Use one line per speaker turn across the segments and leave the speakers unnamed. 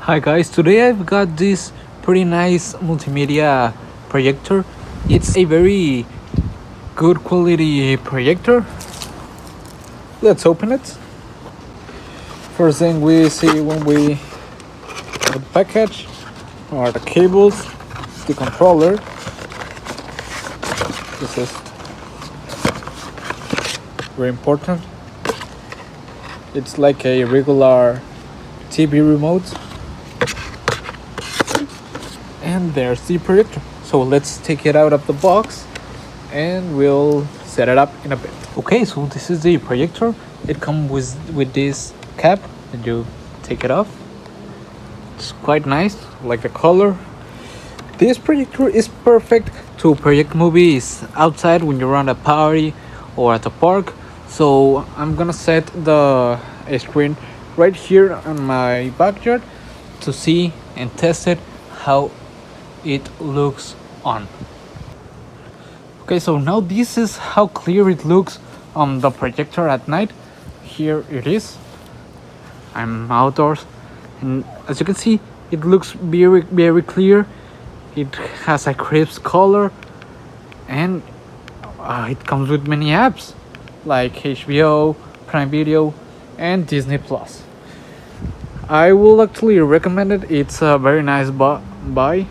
Hi guys, today I've got this pretty nice multimedia projector. It's a very good quality projector. Let's open it. First thing we see when we open the package are the cables, the controller. This is very important. It's like a regular TV remote. And there's the projector. So let's take it out of the box and we'll set it up in a bit. Okay, so this is the projector. It comes with this cap and you take it off. It's quite nice, I like the color. This projector is perfect to project movies outside when you're at a party or at a park. So I'm gonna set the screen right here on my backyard to see and test it how it looks on. Okay, so now this is how clear it looks on the projector at night. Here it is. I'm outdoors and as you can see it looks very clear. It has a crisp color and it comes with many apps like HBO, Prime Video and Disney Plus. I will actually recommend it. It's a very nice buy.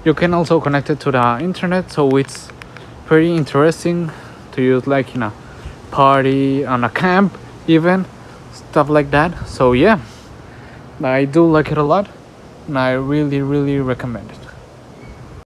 You can also connect it to the internet, so it's pretty interesting to use like in a party, on a camp even, stuff like that. So yeah, I do like it a lot and I really recommend it.